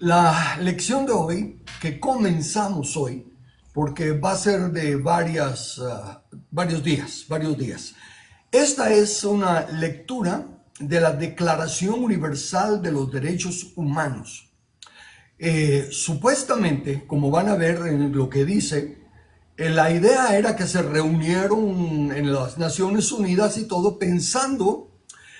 La lección de hoy, que comenzamos hoy, porque va a ser de varios días. Esta es una lectura de la Declaración Universal de los Derechos Humanos. Supuestamente, como van a ver en lo que dice, la idea era que se reunieron en las Naciones Unidas y todo pensando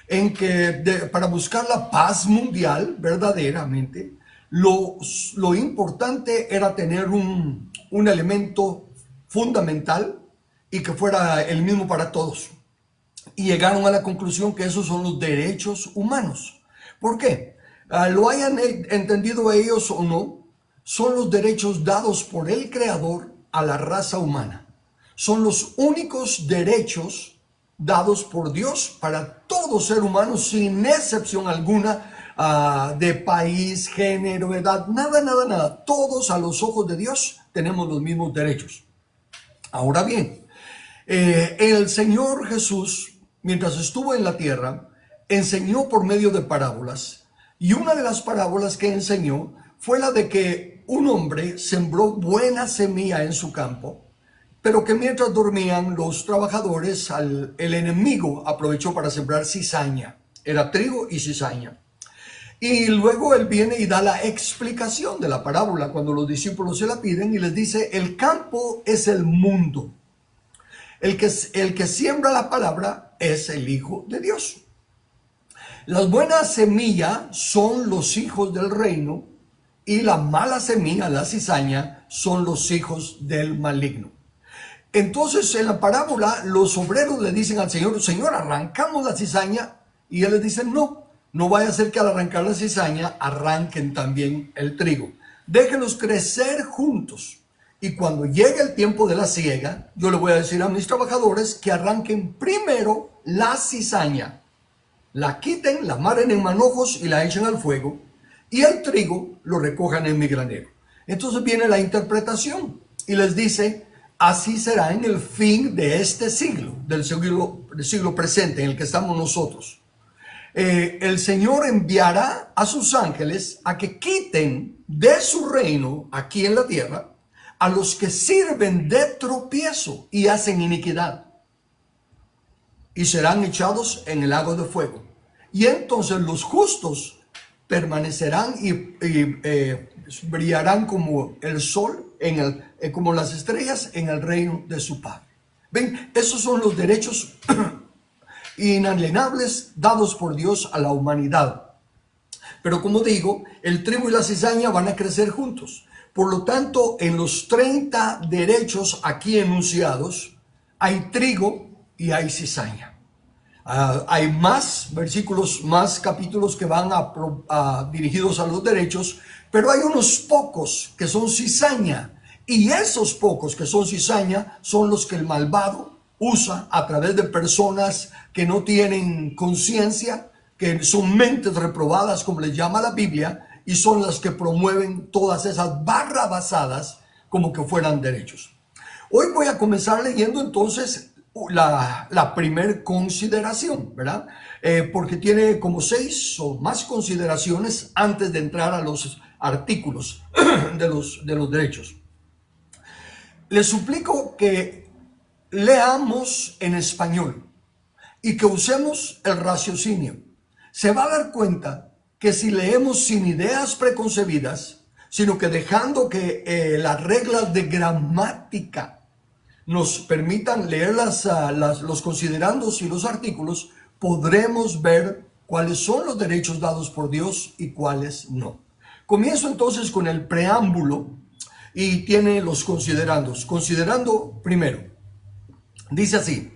en que para buscar la paz mundial verdaderamente, lo importante era tener un elemento fundamental y que fuera el mismo para todos. Y llegaron a la conclusión que esos son los derechos humanos. ¿Por qué? Lo hayan entendido ellos o no, son los derechos dados por el Creador a la raza humana. Son los únicos derechos dados por Dios para todo ser humano sin excepción alguna de país, género, edad, nada. Todos a los ojos de Dios tenemos los mismos derechos. Ahora bien, el Señor Jesús, mientras estuvo en la tierra, enseñó por medio de parábolas. Y una de las parábolas que enseñó fue la de que un hombre sembró buena semilla en su campo, pero que mientras dormían los trabajadores, el enemigo aprovechó para sembrar cizaña. Era trigo y cizaña. Y luego él viene y da la explicación de la parábola cuando los discípulos se la piden y les dice: el campo es el mundo. El que siembra la palabra es el Hijo de Dios. Las buenas semillas son los hijos del reino y la mala semilla, la cizaña, son los hijos del maligno. Entonces en la parábola los obreros le dicen al Señor: Señor, arrancamos la cizaña. Y él les dice: no vaya a ser que al arrancar la cizaña arranquen también el trigo. Déjenlos crecer juntos. Y cuando llegue el tiempo de la siega, yo le voy a decir a mis trabajadores que arranquen primero la cizaña. La quiten, la amarren en manojos y la echen al fuego. Y el trigo lo recojan en mi granero. Entonces viene la interpretación y les dice: así será en el fin de este siglo, del siglo presente en el que estamos nosotros. El Señor enviará a sus ángeles a que quiten de su reino aquí en la tierra a los que sirven de tropiezo y hacen iniquidad, y serán echados en el lago de fuego. Y entonces los justos permanecerán y brillarán como el sol, como las estrellas en el reino de su Padre. Ven, esos son los derechos inalienables dados por Dios a la humanidad. Pero como digo, el trigo y la cizaña van a crecer juntos. Por lo tanto, en los 30 derechos aquí enunciados, hay trigo y hay cizaña. Hay más versículos, más capítulos que van dirigidos a los derechos, pero hay unos pocos que son cizaña. Y esos pocos que son cizaña son los que el malvado usa a través de personas que no tienen conciencia, que son mentes reprobadas, como les llama la Biblia, y son las que promueven todas esas barrabasadas como que fueran derechos. Hoy voy a comenzar leyendo entonces la primer consideración, ¿verdad? Porque tiene como 6 o más consideraciones antes de entrar a los artículos de los derechos. Les suplico que leamos en español y que usemos el raciocinio. Se va a dar cuenta que si leemos sin ideas preconcebidas, sino que dejando que las reglas de gramática nos permitan leer los considerandos y los artículos, podremos ver cuáles son los derechos dados por Dios y cuáles no. Comienzo entonces con el preámbulo y tiene los considerandos. Considerando primero, dice así: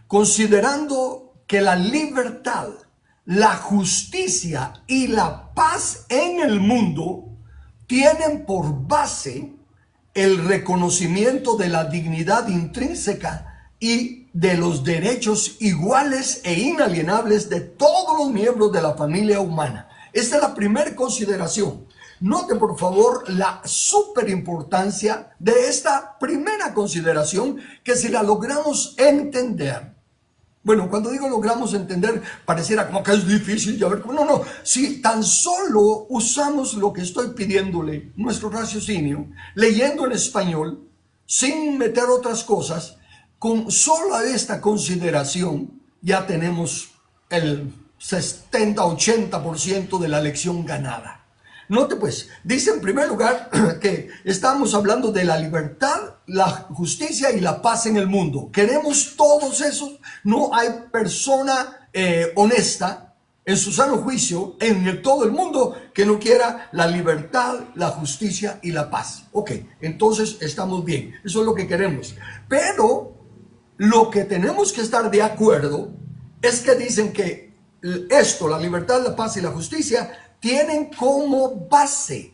considerando que la libertad, la justicia y la paz en el mundo tienen por base el reconocimiento de la dignidad intrínseca y de los derechos iguales e inalienables de todos los miembros de la familia humana. Esta es la primera consideración. Note por favor la superimportancia de esta primera consideración, que si la logramos entender, Bueno, cuando digo logramos entender, pareciera como que es difícil. Ya ver, no, no, si tan solo usamos lo que estoy pidiéndole, nuestro raciocinio, leyendo en español, sin meter otras cosas, con solo esta consideración, ya tenemos el 70-80% de la lección ganada. Note pues, dice en primer lugar que estamos hablando de la libertad, la justicia y la paz en el mundo. Queremos todos esos. No hay persona honesta en su sano juicio en todo el mundo que no quiera la libertad, la justicia y la paz. Ok, entonces estamos bien. Eso es lo que queremos. Pero lo que tenemos que estar de acuerdo es que dicen que esto, la libertad, la paz y la justicia, tienen como base,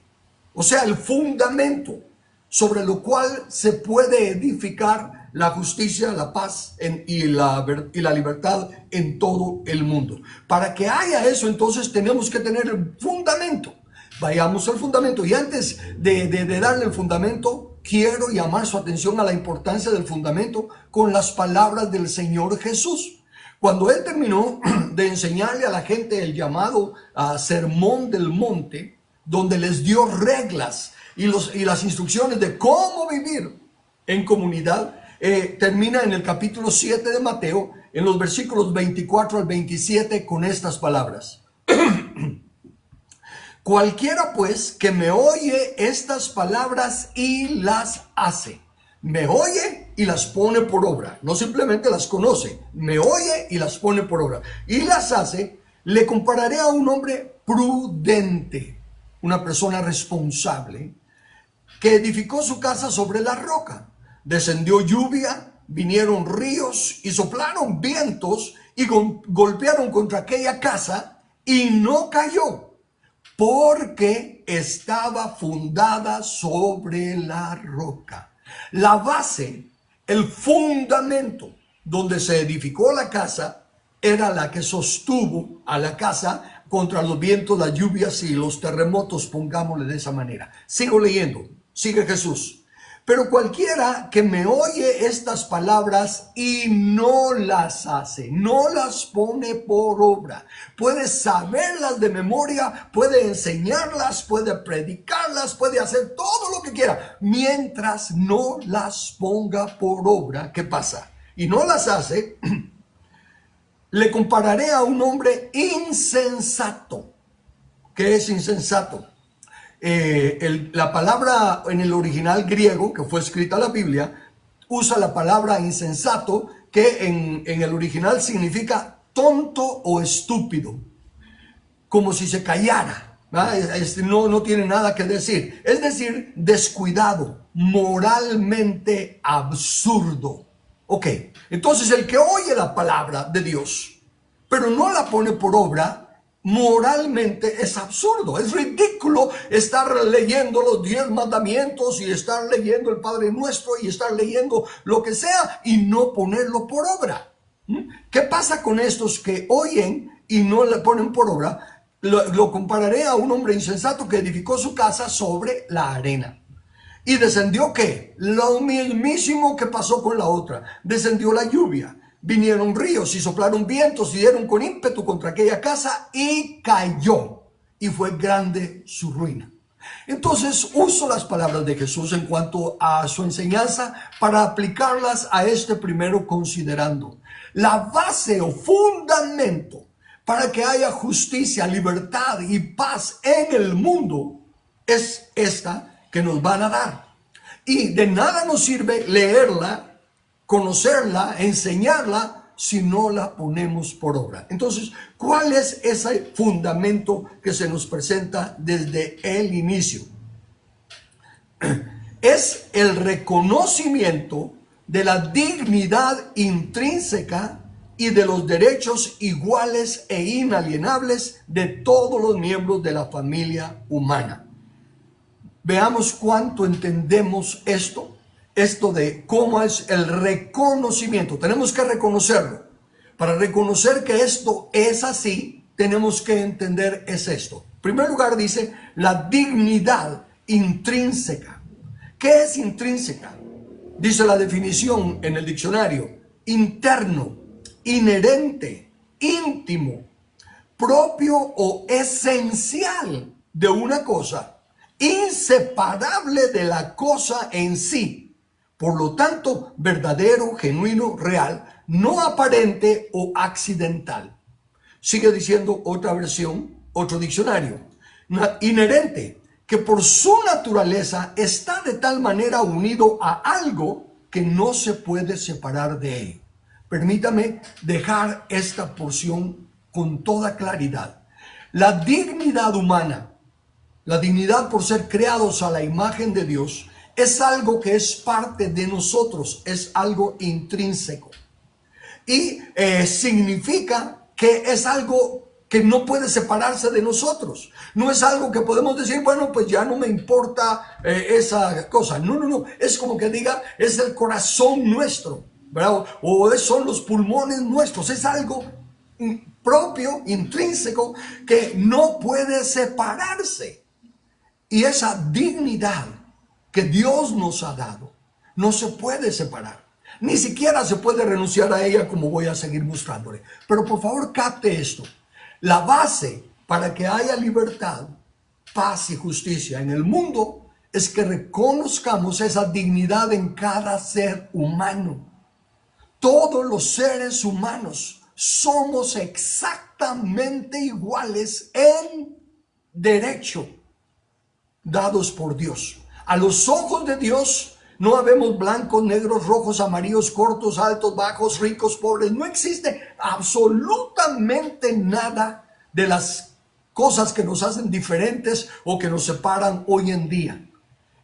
o sea, el fundamento sobre lo cual se puede edificar la justicia, la paz y la libertad en todo el mundo. Para que haya eso, entonces tenemos que tener el fundamento. Vayamos al fundamento. Y antes de darle el fundamento, quiero llamar su atención a la importancia del fundamento con las palabras del Señor Jesús. Cuando él terminó de enseñarle a la gente el llamado Sermón del Monte, donde les dio reglas y las instrucciones de cómo vivir en comunidad, termina en el capítulo 7 de Mateo, en los versículos 24 al 27, con estas palabras. Cualquiera pues que me oye estas palabras y las hace. Me oye y las pone por obra. No simplemente las conoce. Me oye y las pone por obra. Y las hace. Le compararé a un hombre prudente, una persona responsable, que edificó su casa sobre la roca. Descendió lluvia, vinieron ríos y soplaron vientos y golpearon contra aquella casa y no cayó, porque estaba fundada sobre la roca. La base, el fundamento donde se edificó la casa, era la que sostuvo a la casa contra los vientos, las lluvias y los terremotos, pongámosle de esa manera. Sigo leyendo, sigue Jesús. Pero cualquiera que me oye estas palabras y no las hace, no las pone por obra, puede saberlas de memoria, puede enseñarlas, puede predicarlas, puede hacer todo lo que quiera, mientras no las ponga por obra. ¿Qué pasa? Y no las hace. Le compararé a un hombre insensato. ¿Qué es insensato? La palabra en el original griego que fue escrita la Biblia usa la palabra insensato, que en el original significa tonto o estúpido, como si se callara, no tiene nada que decir, es decir, descuidado, moralmente absurdo. Ok, entonces el que oye la palabra de Dios pero no la pone por obra, moralmente es absurdo, es ridículo estar leyendo los 10 mandamientos y estar leyendo el Padre Nuestro y estar leyendo lo que sea y no ponerlo por obra. ¿Qué pasa con estos que oyen y no le ponen por obra? Lo compararé a un hombre insensato que edificó su casa sobre la arena. ¿Y descendió qué? Lo mismísimo que pasó con la otra. Descendió la lluvia. Vinieron ríos y soplaron vientos y dieron con ímpetu contra aquella casa y cayó. Y fue grande su ruina. Entonces uso las palabras de Jesús en cuanto a su enseñanza para aplicarlas a este primero, considerando la base o fundamento para que haya justicia, libertad y paz en el mundo es esta que nos van a dar. Y de nada nos sirve leerla, conocerla, enseñarla, si no la ponemos por obra. Entonces, ¿cuál es ese fundamento que se nos presenta desde el inicio? Es el reconocimiento de la dignidad intrínseca y de los derechos iguales e inalienables de todos los miembros de la familia humana. Veamos cuánto entendemos esto de cómo es el reconocimiento. Tenemos que reconocerlo. Para reconocer que esto es así, tenemos que entender es esto. En primer lugar dice la dignidad intrínseca. ¿Qué es intrínseca? Dice la definición en el diccionario: interno, inherente, íntimo, propio o esencial de una cosa, inseparable de la cosa en sí. Por lo tanto, verdadero, genuino, real, no aparente o accidental. Sigue diciendo otra versión, otro diccionario. Inherente, que por su naturaleza está de tal manera unido a algo que no se puede separar de él. Permítame dejar esta porción con toda claridad. La dignidad humana, la dignidad por ser creados a la imagen de Dios, es algo que es parte de nosotros, es algo intrínseco. Y significa que es algo que no puede separarse de nosotros. No es algo que podemos decir, bueno, pues ya no me importa esa cosa. No, no, no. Es como que diga, es el corazón nuestro, ¿verdad? O son los pulmones nuestros. Es algo propio, intrínseco, que no puede separarse. Y esa dignidad que Dios nos ha dado no se puede separar. Ni siquiera se puede renunciar a ella, como voy a seguir mostrándole. Pero por favor capte esto. La base para que haya libertad, paz y justicia en el mundo es que reconozcamos esa dignidad en cada ser humano. Todos los seres humanos somos exactamente iguales en derecho, dados por Dios. A los ojos de Dios no habemos blancos, negros, rojos, amarillos, cortos, altos, bajos, ricos, pobres. No existe absolutamente nada de las cosas que nos hacen diferentes o que nos separan hoy en día.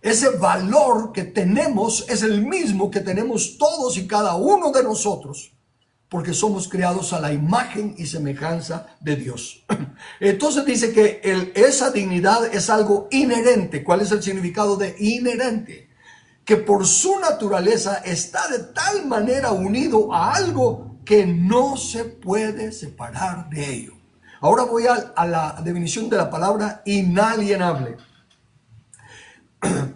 Ese valor que tenemos es el mismo que tenemos todos y cada uno de nosotros, porque somos creados a la imagen y semejanza de Dios. Entonces dice que esa dignidad es algo inherente. ¿Cuál es el significado de inherente? Que por su naturaleza está de tal manera unido a algo que no se puede separar de ello. Ahora voy a la definición de la palabra inalienable.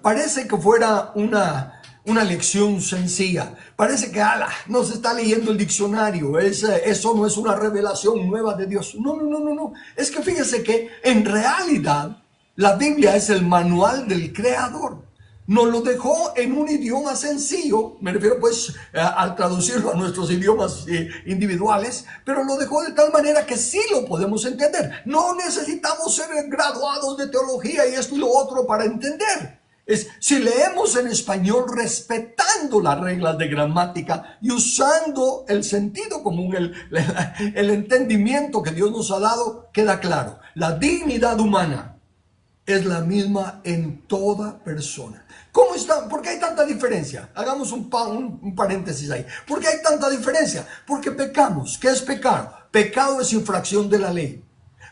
Parece que fuera una lección sencilla. Parece que no se está leyendo el diccionario. Eso no es una revelación nueva de Dios. No, no, no, no, no. Es que fíjese que en realidad la Biblia es el manual del Creador. Nos lo dejó en un idioma sencillo, me refiero pues al traducirlo a nuestros idiomas individuales, pero lo dejó de tal manera que sí lo podemos entender. No necesitamos ser graduados de teología y esto y lo otro para entender. Si leemos en español respetando las reglas de gramática y usando el sentido común, el entendimiento que Dios nos ha dado, queda claro. La dignidad humana es la misma en toda persona. ¿Cómo está? ¿Por qué hay tanta diferencia? Hagamos un paréntesis ahí. ¿Por qué hay tanta diferencia? Porque pecamos. ¿Qué es pecar? Pecado es infracción de la ley.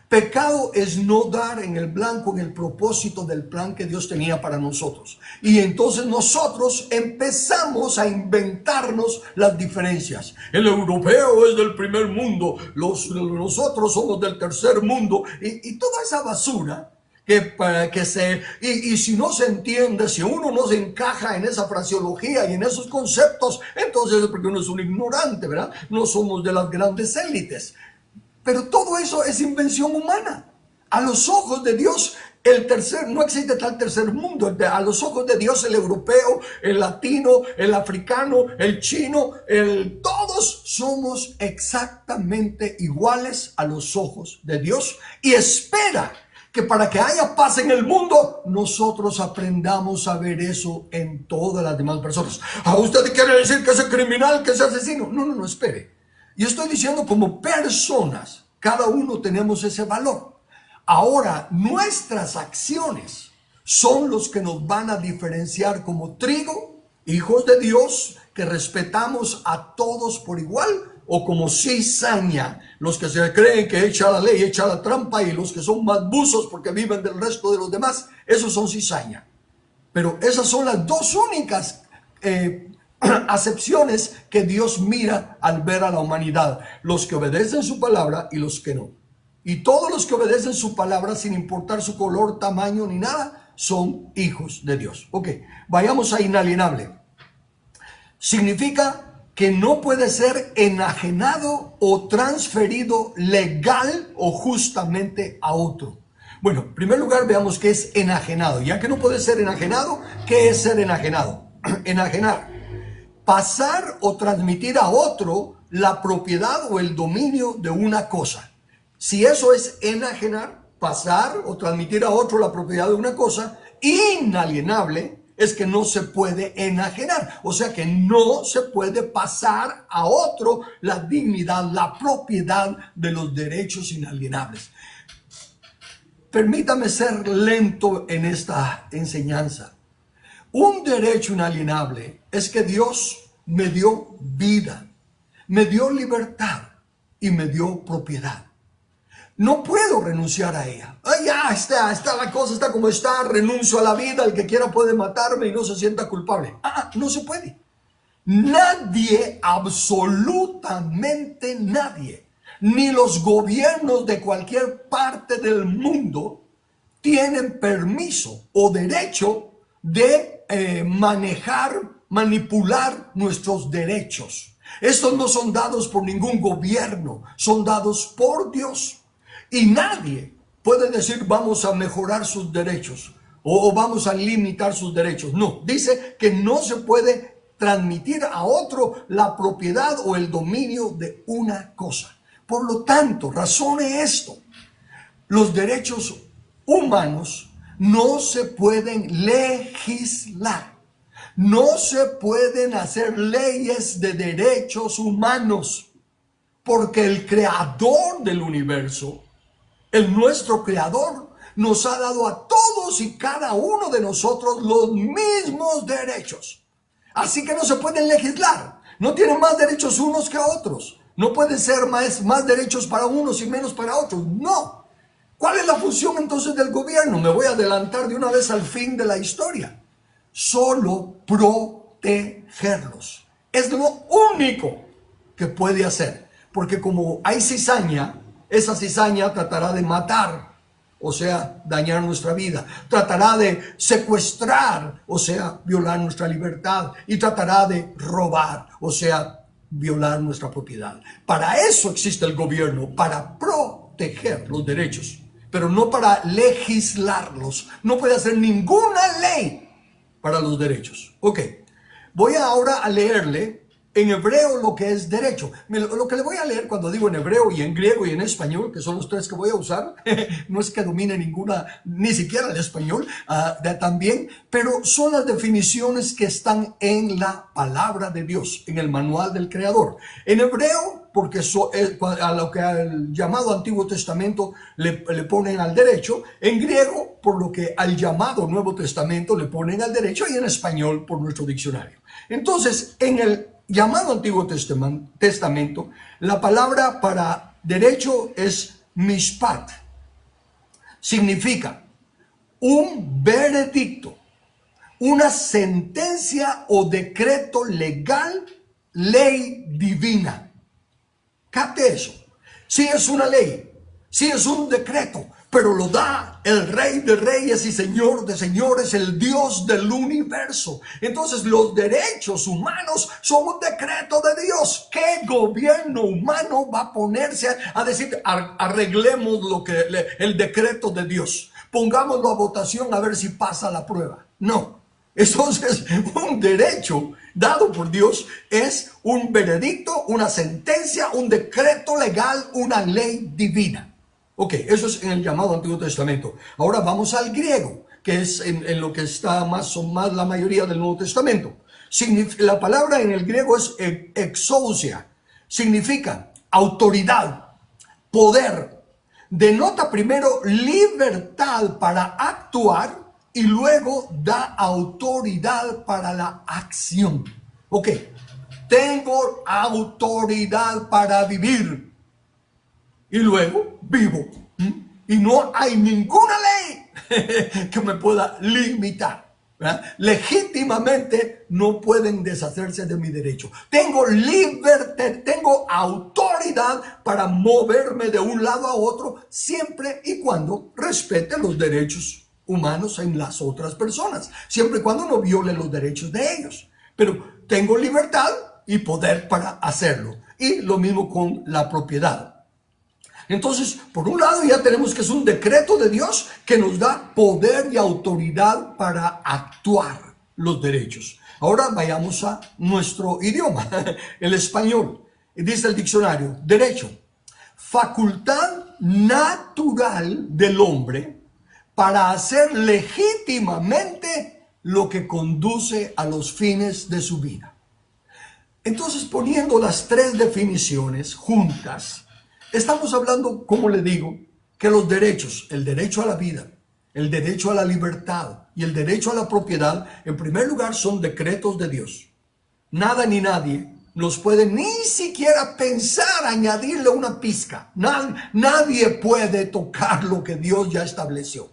Pecado es no dar en el blanco en el propósito del plan que Dios tenía para nosotros. Y entonces nosotros empezamos a inventarnos las diferencias. El europeo es del primer mundo, nosotros somos del tercer mundo. Y toda esa basura y si no se entiende, si uno no se encaja en esa fraseología y en esos conceptos, entonces es porque uno es un ignorante, ¿verdad? No somos de las grandes élites. Pero todo eso es invención humana. A los ojos de Dios, no existe tal tercer mundo. A los ojos de Dios, el europeo, el latino, el africano, el chino, todos somos exactamente iguales a los ojos de Dios, y espera que para que haya paz en el mundo, nosotros aprendamos a ver eso en todas las demás personas. ¿A usted quiere decir que es criminal, que es asesino? No, no, no, espere. Yo estoy diciendo como personas, cada uno tenemos ese valor. Ahora, nuestras acciones son los que nos van a diferenciar como trigo, hijos de Dios, que respetamos a todos por igual, o como cizaña, los que se creen que echa la ley, echa la trampa, y los que son más buzos porque viven del resto de los demás, esos son cizaña. Pero esas son las dos únicas acepciones que Dios mira al ver a la humanidad: los que obedecen su palabra y los que no. Y todos los que obedecen su palabra, sin importar su color, tamaño ni nada, son hijos de Dios. Ok, vayamos a inalienable. Significa que no puede ser enajenado o transferido legal o justamente a otro. Bueno, en primer lugar veamos qué es enajenado. Ya que no puede ser enajenado, ¿qué es ser enajenado? Enajenar: pasar o transmitir a otro la propiedad o el dominio de una cosa. Si eso es enajenar, pasar o transmitir a otro la propiedad de una cosa, inalienable es que no se puede enajenar. O sea que no se puede pasar a otro la dignidad, la propiedad de los derechos inalienables. Permítame ser lento en esta enseñanza. Un derecho inalienable es que Dios me dio vida, me dio libertad y me dio propiedad. No puedo renunciar a ella. Ay, ya está la cosa, está como está, renuncio a la vida, el que quiera puede matarme y no se sienta culpable. No se puede. Nadie, absolutamente nadie, ni los gobiernos de cualquier parte del mundo tienen permiso o derecho de manejar, manipular nuestros derechos. Estos no son dados por ningún gobierno, son dados por Dios. Y nadie puede decir vamos a mejorar sus derechos o vamos a limitar sus derechos. No, dice que no se puede transmitir a otro la propiedad o el dominio de una cosa. Por lo tanto, razone esto: los derechos humanos no se pueden legislar. No se pueden hacer leyes de derechos humanos, porque el creador del universo, nuestro creador, nos ha dado a todos y cada uno de nosotros los mismos derechos. Así que no se pueden legislar. No tienen más derechos unos que otros. No pueden ser más derechos para unos y menos para otros. No. ¿Cuál es la función entonces del gobierno? Me voy a adelantar de una vez al fin de la historia. Solo protegerlos. Es lo único que puede hacer. Porque como hay cizaña, esa cizaña tratará de matar, o sea, dañar nuestra vida. Tratará de secuestrar, o sea, violar nuestra libertad. Y tratará de robar, o sea, violar nuestra propiedad. Para eso existe el gobierno, para proteger los derechos, pero no para legislarlos. No puede hacer ninguna ley para los derechos. Ok, voy ahora a leerle en hebreo lo que es derecho. Lo que le voy a leer cuando digo en hebreo y en griego y en español, que son los tres que voy a usar, no es que domine ninguna, ni siquiera el español también, pero son las definiciones que están en la palabra de Dios, en el manual del Creador. En hebreo, porque a lo que al llamado Antiguo Testamento le ponen al derecho; en griego, por lo que al llamado Nuevo Testamento le ponen al derecho; y en español, por nuestro diccionario. Entonces, en el llamado Antiguo Testamento, la palabra para derecho es mishpat. Significa un veredicto, una sentencia o decreto legal, ley divina. Capte eso. Sí es una ley, sí es un decreto, pero lo da el Rey de Reyes y Señor de Señores, el Dios del universo. Entonces los derechos humanos son un decreto de Dios. ¿Qué gobierno humano va a ponerse a decir arreglemos el decreto de Dios? Pongámoslo a votación a ver si pasa la prueba. No. Entonces, un derecho dado por Dios es un veredicto, una sentencia, un decreto legal, una ley divina. Ok, eso es en el llamado Antiguo Testamento. Ahora vamos al griego, que es en lo que está más la mayoría del Nuevo Testamento. La palabra en el griego es exousia. Significa autoridad, poder. Denota primero libertad para actuar y luego da autoridad para la acción. Ok, tengo autoridad para vivir y luego vivo. Y no hay ninguna ley que me pueda limitar. ¿Verdad? Legítimamente no pueden deshacerse de mi derecho. Tengo libertad, tengo autoridad para moverme de un lado a otro siempre y cuando respete los derechos humanos en las otras personas, siempre y cuando no viole los derechos de ellos. Pero tengo libertad y poder para hacerlo. Y lo mismo con la propiedad. Entonces, por un lado ya tenemos que es un decreto de Dios que nos da poder y autoridad para actuar los derechos. Ahora vayamos a nuestro idioma, el español. Dice el diccionario, derecho, facultad natural del hombre para hacer legítimamente lo que conduce a los fines de su vida. Entonces, poniendo las tres definiciones juntas, estamos hablando, como le digo, que los derechos, el derecho a la vida, el derecho a la libertad y el derecho a la propiedad, en primer lugar, son decretos de Dios. Nada ni nadie nos puede ni siquiera pensar añadirle una pizca. Nadie puede tocar lo que Dios ya estableció,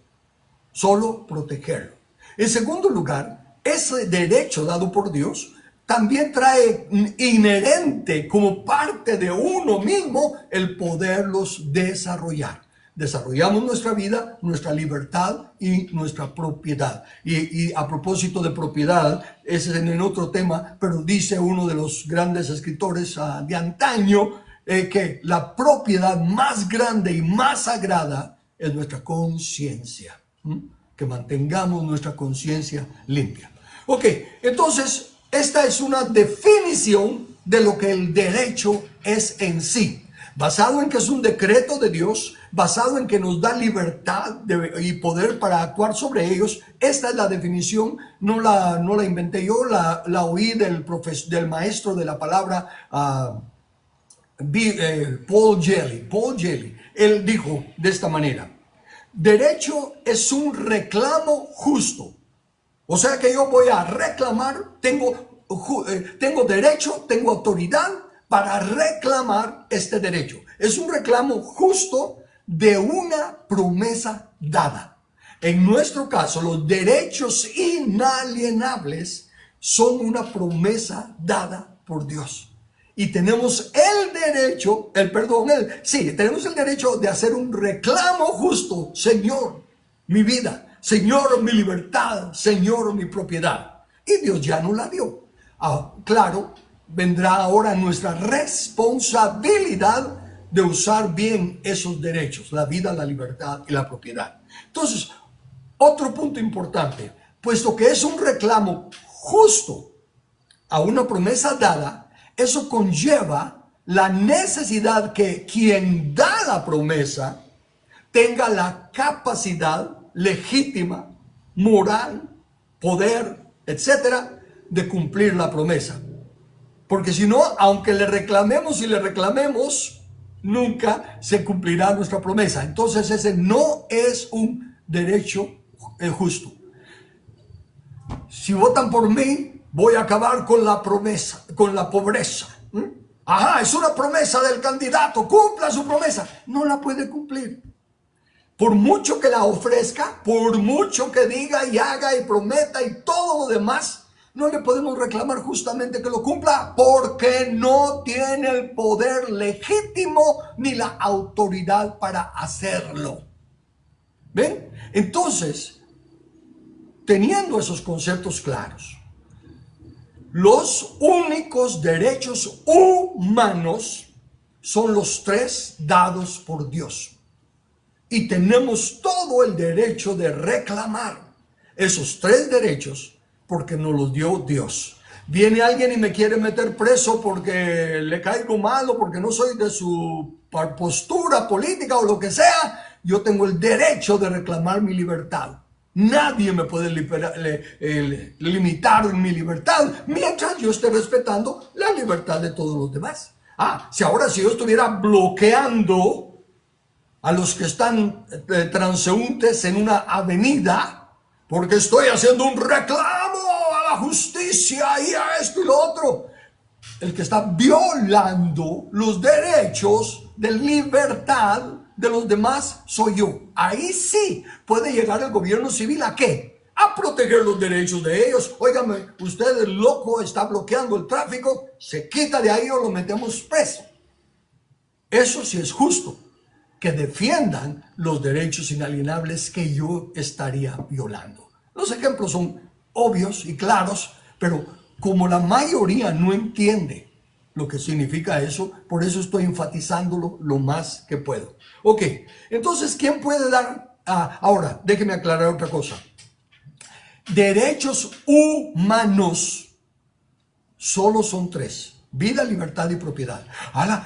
solo protegerlo. En segundo lugar, ese derecho dado por Dios también trae inherente como parte de uno mismo el poderlos desarrollar. Desarrollamos nuestra vida, nuestra libertad y nuestra propiedad. Y a propósito de propiedad, ese es en otro tema, pero dice uno de los grandes escritores de antaño que la propiedad más grande y más sagrada es nuestra conciencia. Que mantengamos nuestra conciencia limpia. Ok, entonces esta es una definición de lo que el derecho es en sí. Basado en que es un decreto de Dios, basado en que nos da libertad y poder para actuar sobre ellos. Esta es la definición, no la inventé yo, la oí del maestro de la palabra, Paul Gelly. Él dijo de esta manera: derecho es un reclamo justo. O sea que yo voy a reclamar, tengo derecho, tengo autoridad para reclamar este derecho. Es un reclamo justo de una promesa dada. En nuestro caso, los derechos inalienables son una promesa dada por Dios. Y tenemos el derecho, tenemos el derecho de hacer un reclamo justo. Señor, mi vida. Señor, mi libertad. Señor, mi propiedad. Y Dios ya nos la dio. Claro, vendrá ahora nuestra responsabilidad de usar bien esos derechos, la vida, la libertad y la propiedad. Entonces, otro punto importante, puesto que es un reclamo justo a una promesa dada, eso conlleva la necesidad que quien da la promesa tenga la capacidad legítima, moral, poder, etcétera, de cumplir la promesa. Porque si no, aunque le reclamemos y le reclamemos, nunca se cumplirá nuestra promesa. Entonces ese no es un derecho justo. Si votan por mí, voy a acabar con la promesa, con la pobreza. Ajá, es una promesa del candidato, cumpla su promesa. No la puede cumplir. Por mucho que la ofrezca, por mucho que diga y haga y prometa y todo lo demás, no le podemos reclamar justamente que lo cumpla porque no tiene el poder legítimo ni la autoridad para hacerlo. ¿Ven? Entonces, teniendo esos conceptos claros, los únicos derechos humanos son los tres dados por Dios. Y tenemos todo el derecho de reclamar esos tres derechos porque nos los dio Dios. Viene alguien y me quiere meter preso porque le caigo mal o porque no soy de su postura política o lo que sea. Yo tengo el derecho de reclamar mi libertad. Nadie me puede limitar en mi libertad mientras yo esté respetando la libertad de todos los demás. Si yo estuviera bloqueando a los que están transeúntes en una avenida porque estoy haciendo un reclamo a la justicia y a esto y lo otro, el que está violando los derechos de libertad de los demás soy yo. Ahí sí puede llegar el gobierno civil ¿a qué? A proteger los derechos de ellos. Óigame, usted el loco está bloqueando el tráfico, se quita de ahí o lo metemos preso. Eso sí es justo, que defiendan los derechos inalienables que yo estaría violando. Los ejemplos son obvios y claros, pero como la mayoría no entiende lo que significa eso, por eso estoy enfatizándolo lo más que puedo. Ok, entonces, ¿quién puede dar? Ahora, déjeme aclarar otra cosa. Derechos humanos solo son tres: vida, libertad y propiedad.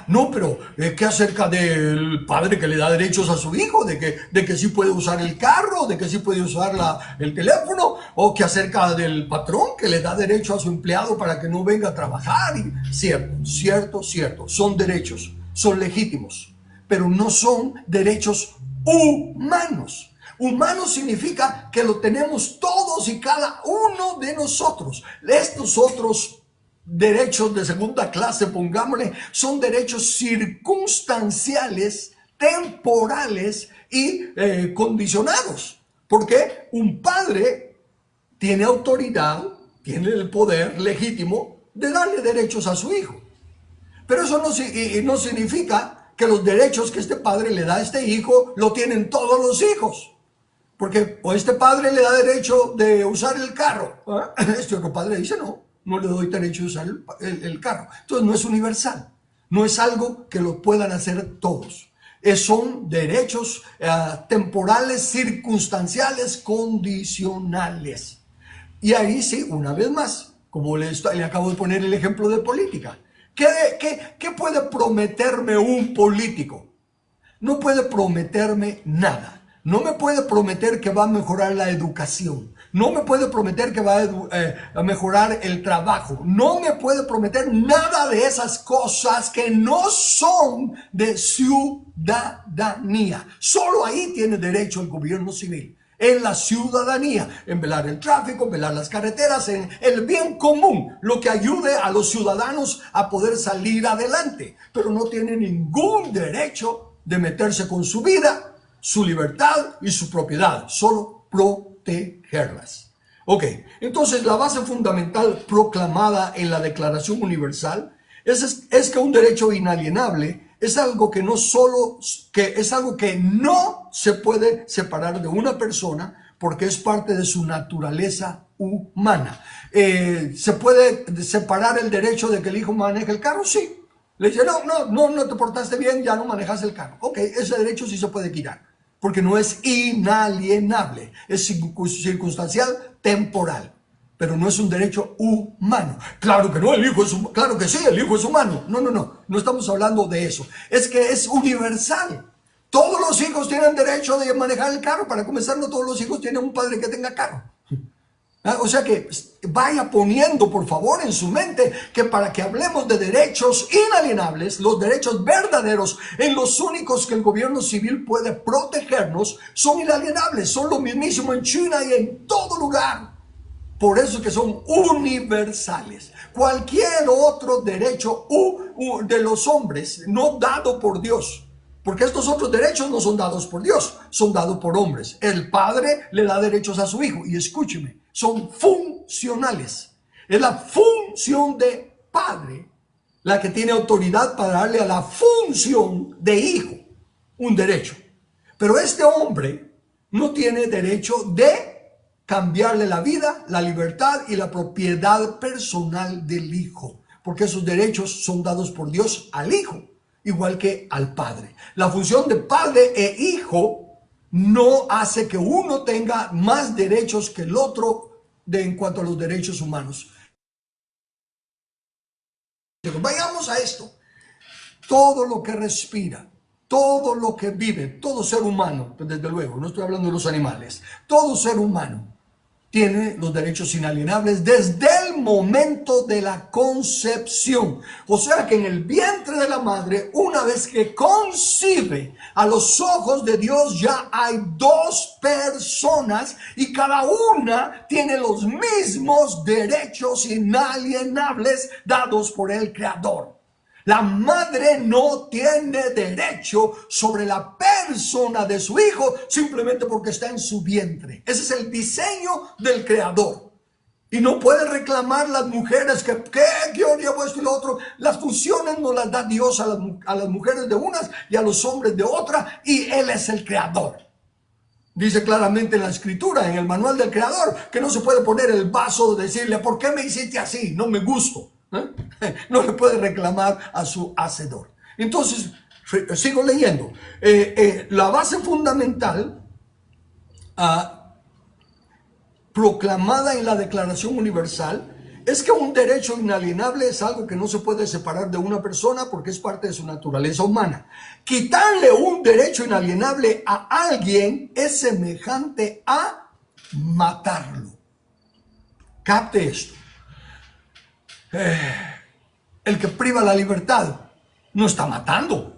No, pero ¿qué acerca del padre que le da derechos a su hijo? De que sí puede usar el carro, de que sí puede usar el teléfono, o que acerca del patrón que le da derecho a su empleado para que no venga a trabajar. Cierto. Son derechos, son legítimos, pero no son derechos humanos. Humano significa que lo tenemos todos y cada uno de nosotros. Estos otros derechos de segunda clase, pongámosle, son derechos circunstanciales, temporales y condicionados. Porque un padre tiene autoridad, tiene el poder legítimo de darle derechos a su hijo. Pero eso no significa que los derechos que este padre le da a este hijo lo tienen todos los hijos. Porque o este padre le da derecho de usar el carro, este otro padre dice no le doy derecho de usar el carro. Entonces no es universal, no es algo que lo puedan hacer todos. Son derechos temporales, circunstanciales, condicionales. Y ahí sí, una vez más, como le acabo de poner el ejemplo de política. ¿Qué puede prometerme un político? No puede prometerme nada. No me puede prometer que va a mejorar la educación. No me puede prometer que va a mejorar el trabajo. No me puede prometer nada de esas cosas que no son de ciudadanía. Solo ahí tiene derecho el gobierno civil. En la ciudadanía, en velar el tráfico, en velar las carreteras, en el bien común, lo que ayude a los ciudadanos a poder salir adelante. Pero no tiene ningún derecho de meterse con su vida, su libertad y su propiedad, solo protegerlas. Ok, entonces la base fundamental proclamada en la Declaración Universal es que un derecho inalienable es algo que no se puede separar de una persona porque es parte de su naturaleza humana. ¿Se puede separar el derecho de que el hijo maneje el carro? Sí. Le dice, no te portaste bien, ya no manejas el carro. Ok, ese derecho sí se puede quitar, porque no es inalienable, es circunstancial, temporal, pero no es un derecho humano. Claro que no, claro que sí, el hijo es humano. No estamos hablando de eso. Es que es universal. Todos los hijos tienen derecho de manejar el carro. Para comenzar, no todos los hijos tienen un padre que tenga carro. O sea que vaya poniendo por favor en su mente que para que hablemos de derechos inalienables, los derechos verdaderos, en los únicos que el gobierno civil puede protegernos, son inalienables, son lo mismísimo en China y en todo lugar. Por eso que son universales. Cualquier otro derecho de los hombres no dado por Dios, porque estos otros derechos no son dados por Dios, son dados por hombres. El padre le da derechos a su hijo, y escúcheme, son funcionales. Es la función de padre la que tiene autoridad para darle a la función de hijo un derecho. Pero este hombre no tiene derecho de cambiarle la vida, la libertad y la propiedad personal del hijo, porque esos derechos son dados por Dios al hijo, igual que al padre. La función de padre e hijo no hace que uno tenga más derechos que el otro en cuanto a los derechos humanos. Vayamos a esto. Todo lo que respira, todo lo que vive, todo ser humano, pues desde luego, no estoy hablando de los animales, todo ser humano tiene los derechos inalienables desde el momento de la concepción. O sea que en el vientre de la madre, una vez que concibe, a los ojos de Dios ya hay dos personas y cada una tiene los mismos derechos inalienables dados por el Creador. La madre no tiene derecho sobre la persona de su hijo simplemente porque está en su vientre. Ese es el diseño del Creador. Y no puede reclamar las mujeres que yo llevo esto y lo otro. Las funciones nos las da Dios a las mujeres de unas y a los hombres de otra, y Él es el Creador. Dice claramente en la escritura, en el manual del creador, que no se puede poner el vaso, decirle, ¿por qué me hiciste así? No me gusto. No le puede reclamar a su hacedor. Entonces, sigo leyendo. La base fundamental proclamada en la Declaración Universal es que un derecho inalienable es algo que no se puede separar de una persona porque es parte de su naturaleza humana. Quitarle un derecho inalienable a alguien es semejante a matarlo. Capte esto. El que priva la libertad no está matando,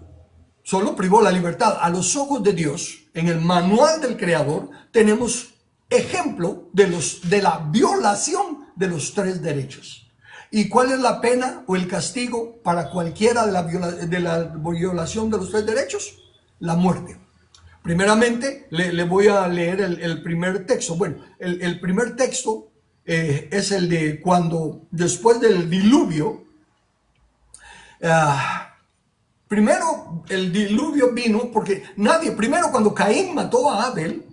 solo privó la libertad. A los ojos de Dios, en el manual del Creador, tenemos ejemplo de la violación de los 3 derechos. ¿Y cuál es la pena o el castigo para cualquiera de la violación de los 3 derechos? La muerte. Primeramente, le voy a leer el primer texto. Bueno, el primer texto es el de cuando, después del diluvio, primero el diluvio vino porque primero cuando Caín mató a Abel,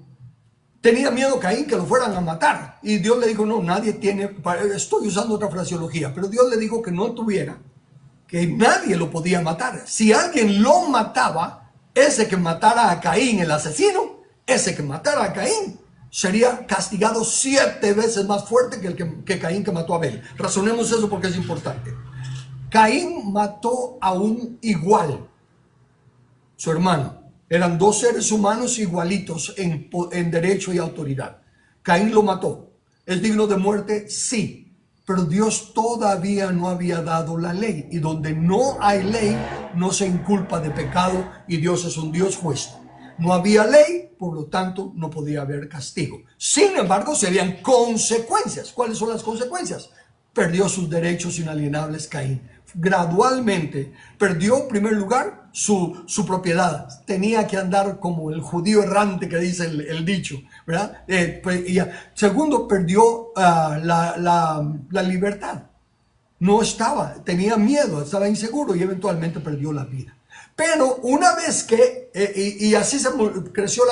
tenía miedo Caín que lo fueran a matar. Y Dios le dijo, no, nadie tiene, estoy usando otra fraseología, pero Dios le dijo que no tuviera, que nadie lo podía matar. Si alguien lo mataba, ese que matara a Caín, el asesino, ese que matara a Caín, sería castigado 7 veces más fuerte que Caín que mató a Abel. Razonemos eso porque es importante. Caín mató a un igual, su hermano. Eran 2 seres humanos igualitos en derecho y autoridad. Caín lo mató. ¿Es digno de muerte? Sí. Pero Dios todavía no había dado la ley. Y donde no hay ley, no se inculpa de pecado. Y Dios es un Dios juez. No había ley, por lo tanto, no podía haber castigo. Sin embargo, serían consecuencias. ¿Cuáles son las consecuencias? Perdió sus derechos inalienables Caín. Gradualmente perdió en primer lugar su propiedad. Tenía que andar como el judío errante que dice el dicho, ¿verdad? Segundo, perdió la libertad. No tenía miedo, estaba inseguro y eventualmente perdió la vida. Pero una vez que, y así creció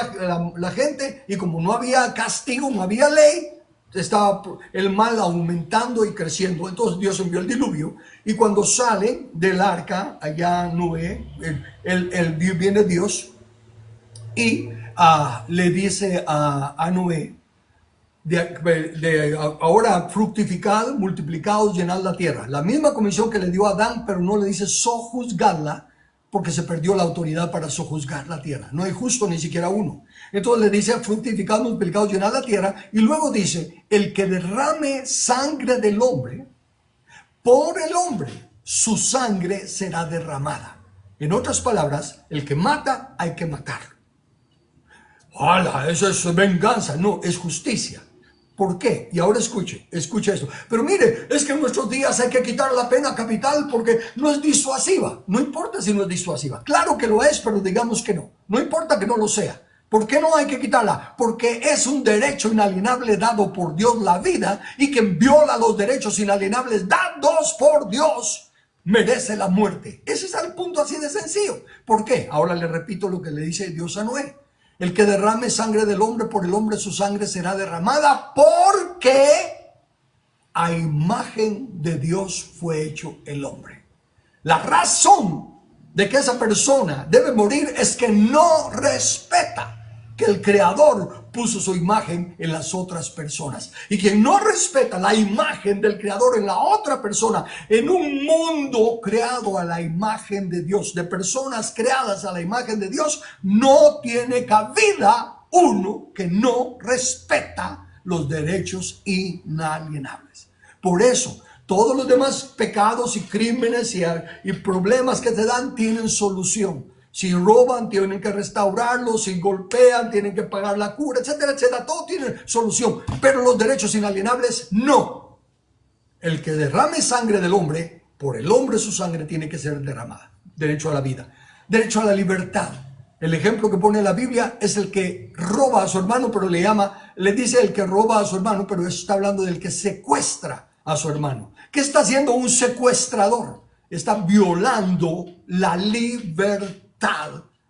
la gente, y como no había castigo, no había ley, estaba el mal aumentando y creciendo. Entonces Dios envió el diluvio, y cuando salen del arca, allá Noé, viene Dios y le dice a Noé, ahora fructificad, multiplicados, llenad la tierra. La misma comisión que le dio a Adán, pero no le dice sojuzgadla, porque se perdió la autoridad para sojuzgar la tierra. No hay justo ni siquiera uno. Entonces le dice, fructificad, multiplicad, llenad la tierra. Y luego dice, el que derrame sangre del hombre, por el hombre, su sangre será derramada. En otras palabras, el que mata, hay que matar. ¡Hala! Eso es venganza. No, es justicia. ¿Por qué? Y ahora escuche esto. Pero mire, es que en nuestros días hay que quitar la pena capital porque no es disuasiva. No importa si no es disuasiva. Claro que lo es, pero digamos que no. No importa que no lo sea. ¿Por qué no hay que quitarla? Porque es un derecho inalienable dado por Dios, la vida, y quien viola los derechos inalienables dados por Dios merece la muerte. Ese es el punto así de sencillo. ¿Por qué? Ahora le repito lo que le dice Dios a Noé. El que derrame sangre del hombre, por el hombre su sangre será derramada, porque a imagen de Dios fue hecho el hombre. La razón de que esa persona debe morir es que no respeta que el Creador puso su imagen en las otras personas. Y quien no respeta la imagen del Creador en la otra persona, en un mundo creado a la imagen de Dios, de personas creadas a la imagen de Dios, no tiene cabida uno que no respeta los derechos inalienables. Por eso, todos los demás pecados y crímenes y problemas que te dan tienen solución. Si roban, tienen que restaurarlo. Si golpean, tienen que pagar la cura, etcétera, etcétera. Todo tiene solución. Pero los derechos inalienables, no. El que derrame sangre del hombre, por el hombre su sangre tiene que ser derramada. Derecho a la vida. Derecho a la libertad. El ejemplo que pone la Biblia es el que roba a su hermano, pero le dice el que roba a su hermano, pero está hablando del que secuestra a su hermano. ¿Qué está haciendo un secuestrador? Está violando la libertad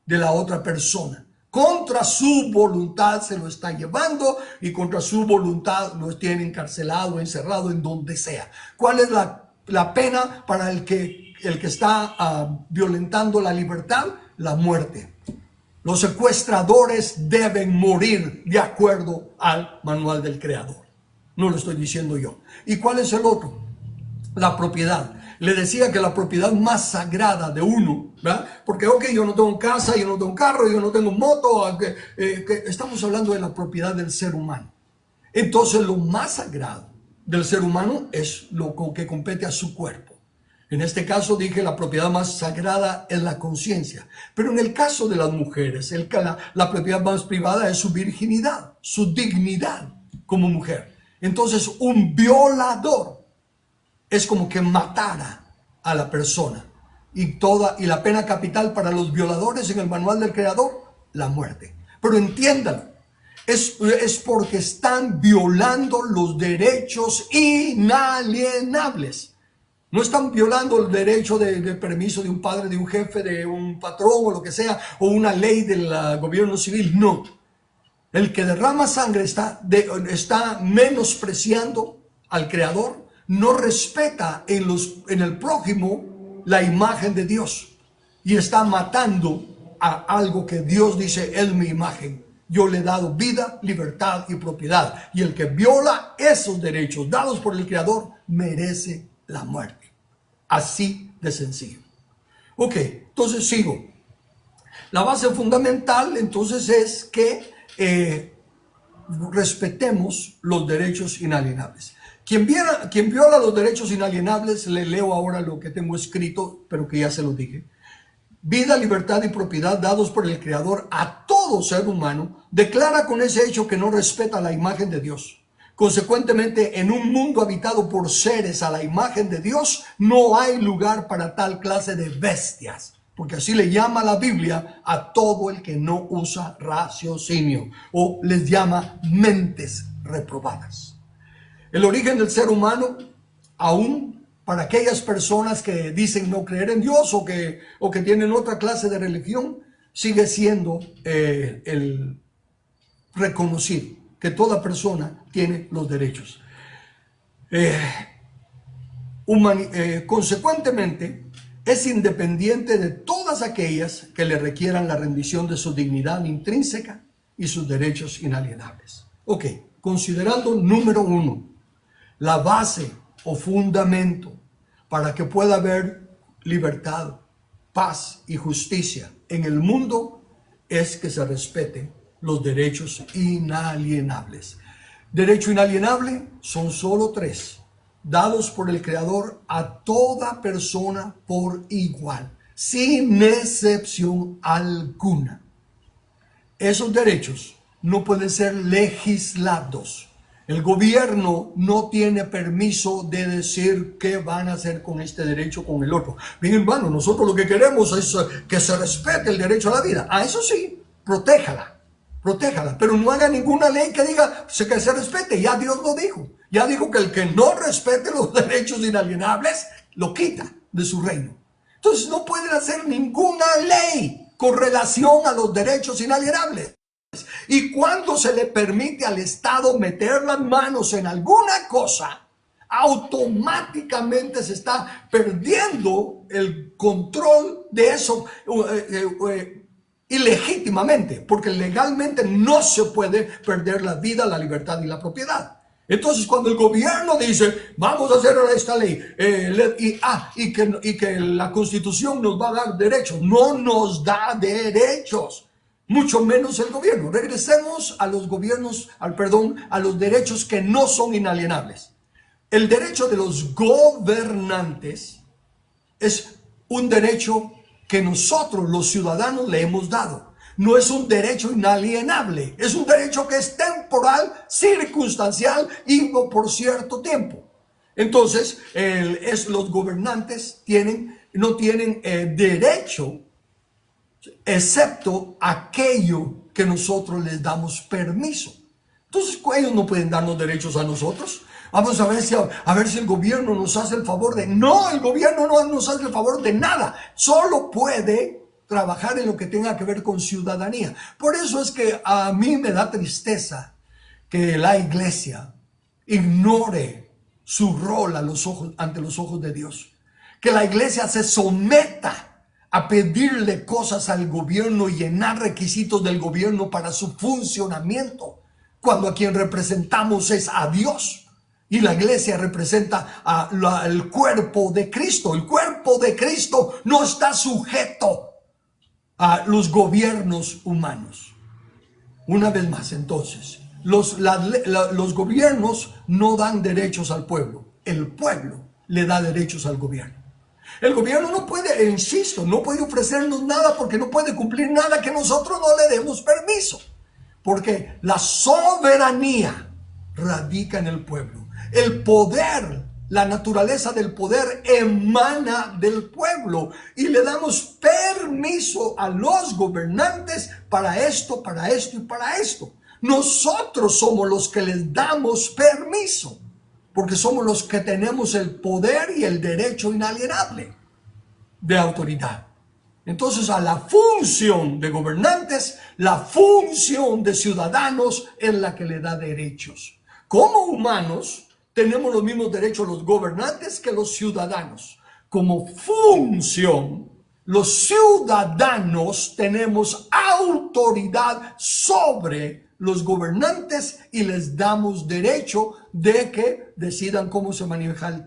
de la otra persona. Contra su voluntad se lo está llevando y contra su voluntad lo tiene encarcelado, encerrado en donde sea. ¿Cuál es la pena para el que está violentando la libertad? La muerte. Los secuestradores deben morir de acuerdo al manual del Creador. No lo estoy diciendo yo. ¿Y cuál es el otro? La propiedad. Le decía que la propiedad más sagrada de uno, ¿verdad? Porque, ok, yo no tengo casa, yo no tengo carro, yo no tengo moto. Estamos hablando de la propiedad del ser humano. Entonces, lo más sagrado del ser humano es lo que compete a su cuerpo. En este caso dije la propiedad más sagrada es la conciencia. Pero en el caso de las mujeres, la propiedad más privada es su virginidad, su dignidad como mujer. Entonces, un violador es como que matara a la persona. Y la pena capital para los violadores en el manual del Creador, la muerte. Pero entiéndalo, es porque están violando los derechos inalienables. No están violando el derecho de permiso de un padre, de un jefe, de un patrón o lo que sea, o una ley del gobierno civil. No. El que derrama sangre está menospreciando al Creador, no respeta en el prójimo la imagen de Dios y está matando a algo que Dios dice es mi imagen. Yo le he dado vida, libertad y propiedad. Y el que viola esos derechos dados por el Creador merece la muerte. Así de sencillo. Ok, entonces sigo. La base fundamental entonces es que respetemos los derechos inalienables. Quien viola los derechos inalienables, le leo ahora lo que tengo escrito, pero que ya se lo dije. Vida, libertad y propiedad dados por el Creador a todo ser humano, declara con ese hecho que no respeta la imagen de Dios. Consecuentemente, en un mundo habitado por seres a la imagen de Dios, no hay lugar para tal clase de bestias, porque así le llama la Biblia a todo el que no usa raciocinio, o les llama mentes reprobadas. El origen del ser humano, aún para aquellas personas que dicen no creer en Dios o que tienen otra clase de religión, sigue siendo el reconocido, que toda persona tiene los derechos. Consecuentemente, es independiente de todas aquellas que le requieran la rendición de su dignidad intrínseca y sus derechos inalienables. Ok, considerando número 1, la base o fundamento para que pueda haber libertad, paz y justicia en el mundo es que se respeten los derechos inalienables. Derecho inalienable son solo 3, dados por el Creador a toda persona por igual, sin excepción alguna. Esos derechos no pueden ser legislados. El gobierno no tiene permiso de decir qué van a hacer con este derecho o con el otro. Bien, hermano, nosotros lo que queremos es que se respete el derecho a la vida. Eso sí, protéjala, pero no haga ninguna ley que diga que se respete. Ya Dios lo dijo. Ya dijo que el que no respete los derechos inalienables, lo quita de su reino. Entonces no pueden hacer ninguna ley con relación a los derechos inalienables. Y cuando se le permite al Estado meter las manos en alguna cosa, automáticamente se está perdiendo el control de eso ilegítimamente, porque legalmente no se puede perder la vida, la libertad y la propiedad. Entonces, cuando el gobierno dice, vamos a hacer esta ley, y que la Constitución nos va a dar derechos, no nos da derechos, mucho menos el gobierno. Regresemos a los a los derechos que no son inalienables. El derecho de los gobernantes es un derecho que nosotros, los ciudadanos, le hemos dado. No es un derecho inalienable, es un derecho que es temporal, circunstancial y por cierto tiempo. Entonces, los gobernantes no tienen derecho, excepto aquello que nosotros les damos permiso. Entonces, ellos no pueden darnos derechos a nosotros. Vamos a ver si el gobierno nos hace el favor de... No, el gobierno no nos hace el favor de nada. Solo puede trabajar en lo que tenga que ver con ciudadanía. Por eso es que a mí me da tristeza que la iglesia ignore su rol ante los ojos de Dios. Que la iglesia se someta a pedirle cosas al gobierno y llenar requisitos del gobierno para su funcionamiento, cuando a quien representamos es a Dios. Y la iglesia representa al cuerpo de Cristo. El cuerpo de Cristo no está sujeto a los gobiernos humanos. Una vez más, entonces, los gobiernos no dan derechos al pueblo. El pueblo le da derechos al gobierno. El gobierno no puede, insisto, no puede ofrecernos nada porque no puede cumplir nada que nosotros no le demos permiso. Porque la soberanía radica en el pueblo. El poder, la naturaleza del poder emana del pueblo y le damos permiso a los gobernantes para esto y para esto. Nosotros somos los que les damos permiso porque somos los que tenemos el poder y el derecho inalienable de autoridad. Entonces, a la función de gobernantes, la función de ciudadanos es la que le da derechos. Como humanos, tenemos los mismos derechos los gobernantes que los ciudadanos. Como función, los ciudadanos tenemos autoridad sobre los gobernantes y les damos derecho de que decidan cómo se maneja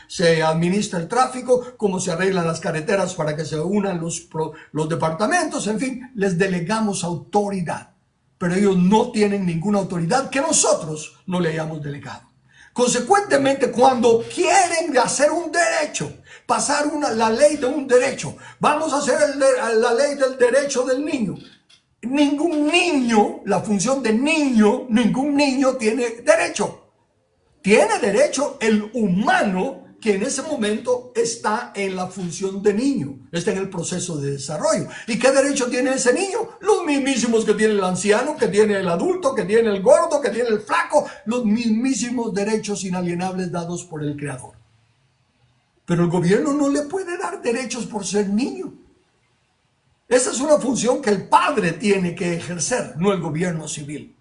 se administra el tráfico, cómo se arreglan las carreteras para que se unan los departamentos, en fin, les delegamos autoridad. Pero ellos no tienen ninguna autoridad que nosotros no le hayamos delegado. Consecuentemente, cuando quieren hacer un derecho, pasar la ley de un derecho, vamos a hacer la ley del derecho del niño. Ningún niño, la función de niño, ningún niño tiene derecho. Tiene derecho el humano que en ese momento está en la función de niño, está en el proceso de desarrollo. ¿Y qué derecho tiene ese niño? Los mismísimos que tiene el anciano, que tiene el adulto, que tiene el gordo, que tiene el flaco, los mismísimos derechos inalienables dados por el Creador. Pero el gobierno no le puede dar derechos por ser niño. Esa es una función que el padre tiene que ejercer, no el gobierno civil.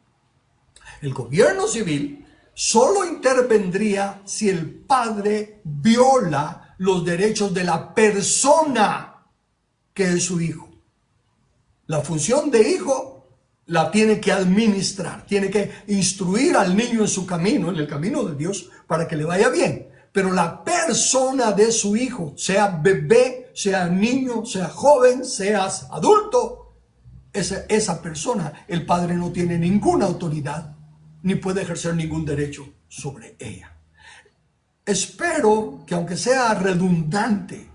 El gobierno civil solo intervendría si el padre viola los derechos de la persona que es su hijo. La función de hijo la tiene que administrar, tiene que instruir al niño en su camino, en el camino de Dios, para que le vaya bien. Pero la persona de su hijo, sea bebé, sea niño, sea joven, seas adulto, esa persona, el padre no tiene ninguna autoridad ni puede ejercer ningún derecho sobre ella. Espero que, aunque sea redundante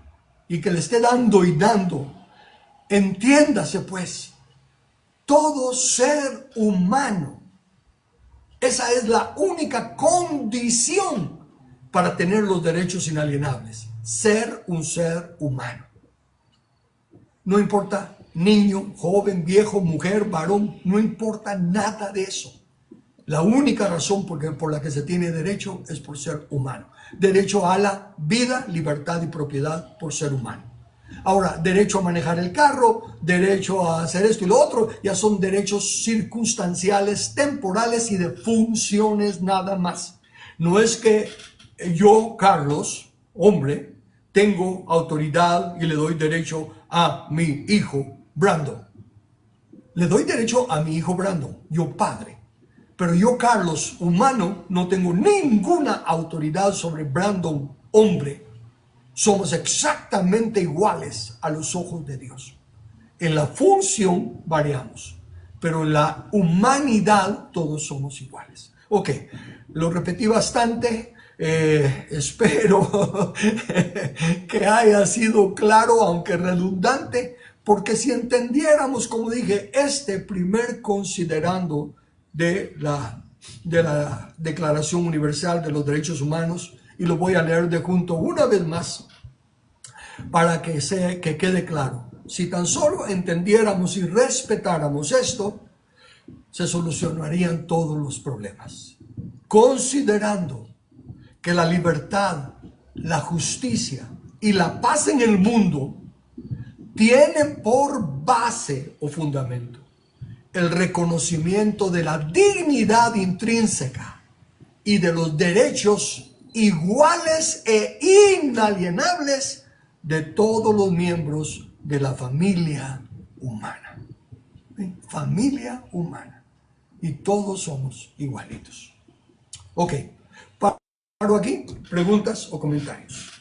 y que le esté dando y dando, entiéndase pues, todo ser humano, esa es la única condición para tener los derechos inalienables, ser un ser humano. No importa niño, joven, viejo, mujer, varón, no importa nada de eso. La única razón por la que se tiene derecho es por ser humano. Derecho a la vida, libertad y propiedad por ser humano. Ahora, derecho a manejar el carro, derecho a hacer esto y lo otro, ya son derechos circunstanciales, temporales y de funciones nada más. No es que yo, Carlos, hombre, tengo autoridad y le doy derecho a mi hijo Brandon. Le doy derecho a mi hijo Brandon, yo padre. Pero yo, Carlos, humano, no tengo ninguna autoridad sobre Brandon, hombre. Somos exactamente iguales a los ojos de Dios. En la función variamos, pero en la humanidad todos somos iguales. Ok, lo repetí bastante. Espero que haya sido claro, aunque redundante, porque si entendiéramos, como dije, este primer considerando de la Declaración Universal de los Derechos Humanos, y lo voy a leer de junto una vez más para que quede claro. Si tan solo entendiéramos y respetáramos esto, se solucionarían todos los problemas. Considerando que la libertad, la justicia y la paz en el mundo tienen por base o fundamento el reconocimiento de la dignidad intrínseca y de los derechos iguales e inalienables de todos los miembros de la familia humana. ¿Sí? Familia humana. Y todos somos igualitos. Ok, paro aquí. ¿Preguntas o comentarios?